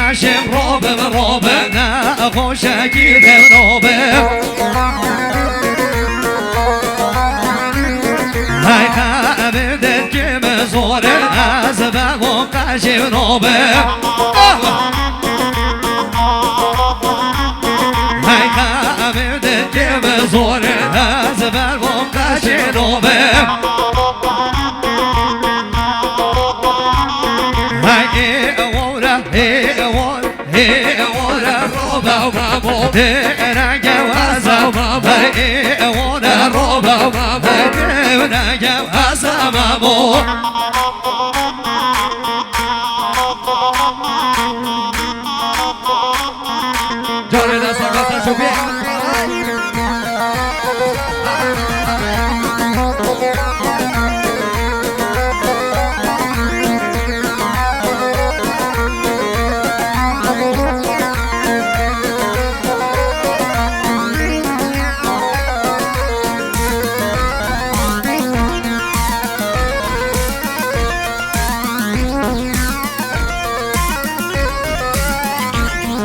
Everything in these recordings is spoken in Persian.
ناشم روبم نه خوشکی روبم های خبردت که مزوره از بگو قشم روبم های خبردت که مزوره از بگو قشم روبم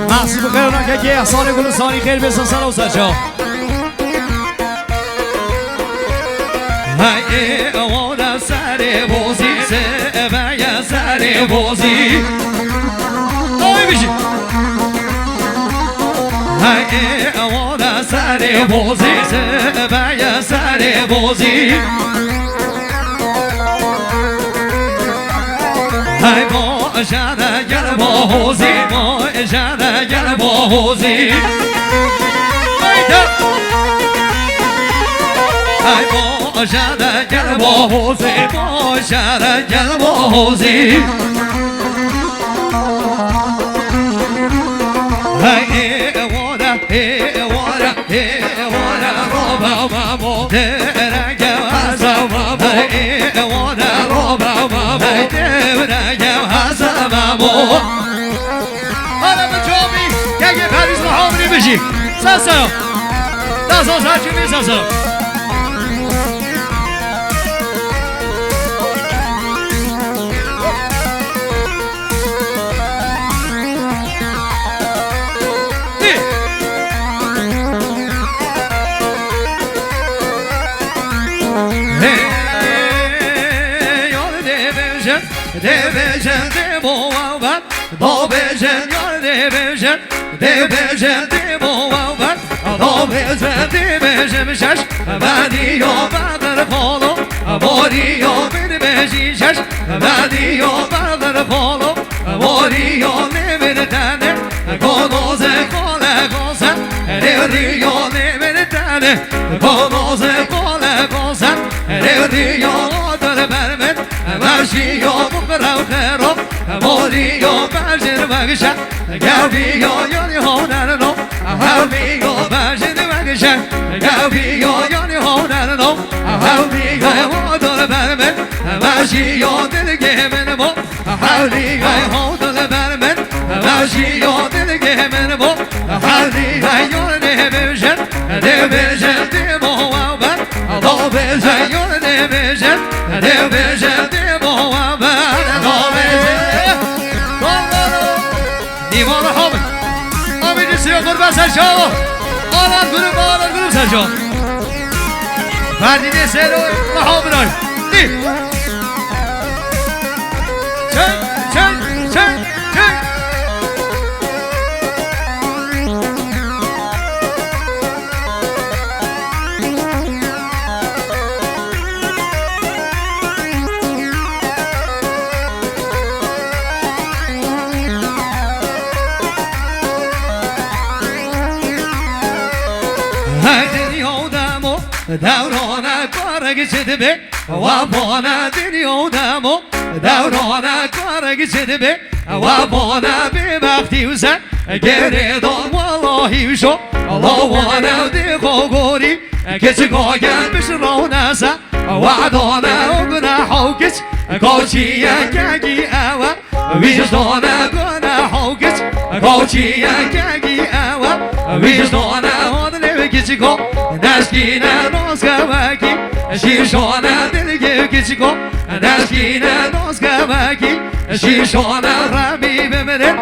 محصیب خیر نکه که احسان گلستانی خیر بسن سر و سرچا های اوان سر بوزی سبای سر بوزی آی بیشی های اوان سر بوزی سبای سر بوزی های ماشاءالله گل بوزی ماشاءالله گل بوزی های ماشاءالله گل بوزی ماشاءالله گل بوزی های وارا روبا مامو درگه واسا های وارا روبا مامو درگه واسا مامو حالا به جامی که پریز محاملی بشی سلام دست از هرچی میسا سلام Devejen de boğavan, dobejen yar devejen, devejen de boğavan, dobejen devejen şaş, vadiyo badar polo, voriyo bir beji şaş, vadiyo badar polo, voriyo ne bir tane, konoze kole kosen, devriyo ne bir tane, konoze kole kosen, devriyo dar bermen, vajio Rauhero, Morio, Bajin Vagisha, Gavio, Yoni Honano, Havio, Bajin Vagisha, Gavio, Yoni Honano, Havio, Hodor Barman, Vajio, Delegamen, Havio, Hodor Barman, Vajio, Delegamen, Havio, Division, Division, Demo, Division, your division, Division, Demo, دیوان حامد آمیدی سیا قربان سرشا آلان گروه سرشا فردینه سیروی محامد آی دی چن چن چن چن دورانه کارگ چده به و بانه دنیا دمو دورانه کارگ چده به و بانه به وقتی وزن گردان والله وشو لوانه دی خوگوری کچ گاگل بش رونه سا وعدانه و گناحو کچ کوچیه کگی اوا ویجدانه گناحو کچ کوچیه کگی اوا ویجدانه هدنه کچ کو نشکینه نوزگوکی شیشانه دلگه کچکو نشکینه نازگمکی شیشانه رمی بمره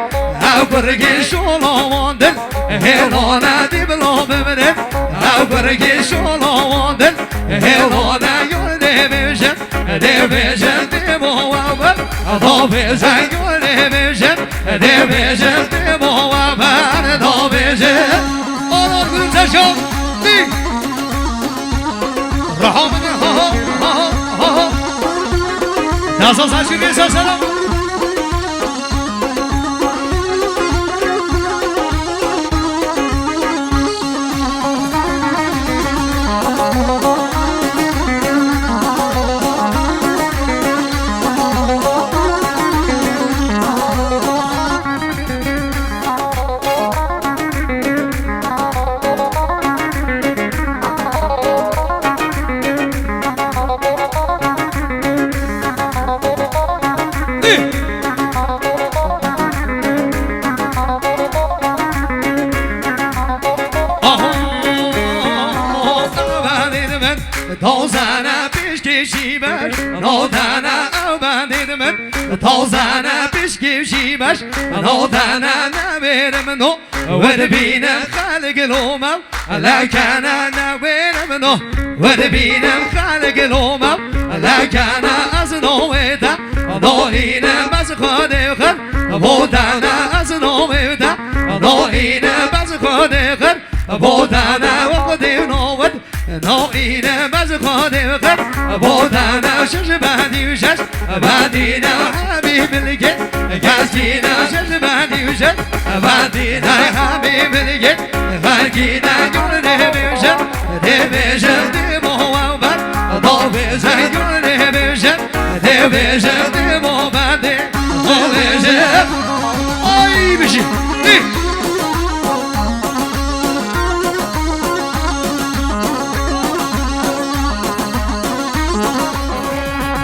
او برگی شولاوان دل هلانه دی بلا بمره او برگی شولاوان دل هلانه یور دیمیشن دیمیشن دیموابر دابیشن یور دیمیشن دیمیشن دیموابر دابیشن آنان گروه تشکر دی رحمت Nasıl saçını saçalım? Tozana pişki şibaş Nodana naverim no Vedbinem halgelomam Lakana naverim no Vedbinem halgelomam Lakana azno eda Dohine baz khadekhan Bodana azno eda Dohine baz khadekhan Bodana waqdi nowad Dohine baz khadekhan Bodana şaş badi şaş Badina Habib الجد قاسينا شد بادي وشد بادينا حبيب الجد فارقينا جور ديبيشد ديبيشد ديبو وابد ضوبيشد جور ديبيشد ديبيشد ديبو بادي ضوبيشد اي بشي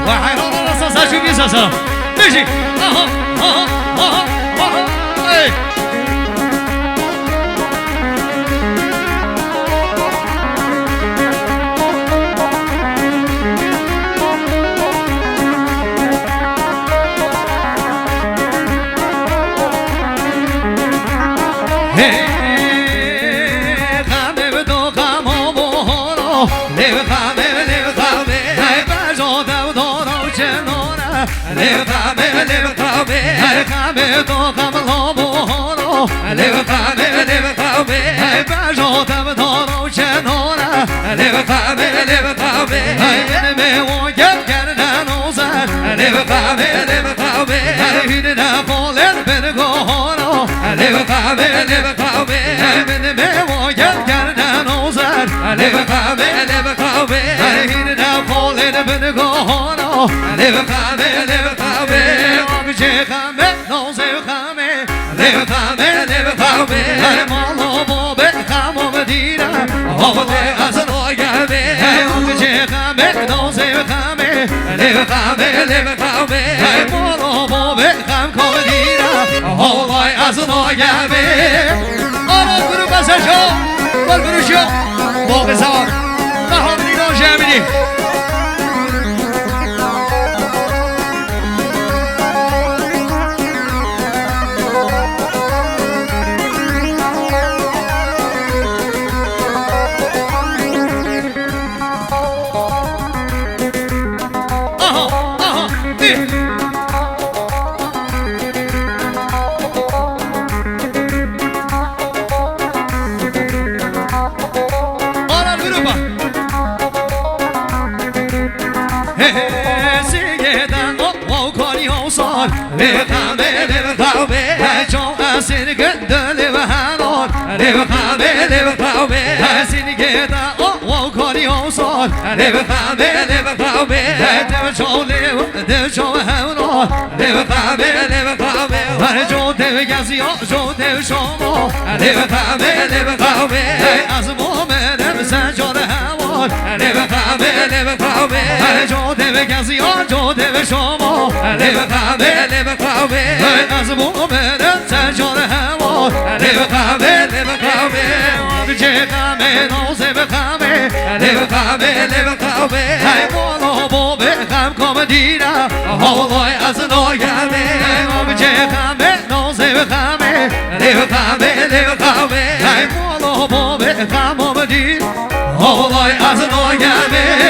وحيرون الرصاصة شو بيساسا ماشي اي جاده به کسی ها جاده به شما لب قهوه لب قهوه از مومن سجاد هوا لب قهوه لب قهوه چه غمه نازه به غمه لب قهوه لب قهوه ای بالا با به غم کام دیرم حالای از ناگمه چه غمه نازه به غمه لب قهوه لب قهوه ای بالا با به غم آمدی حالای از ناگمه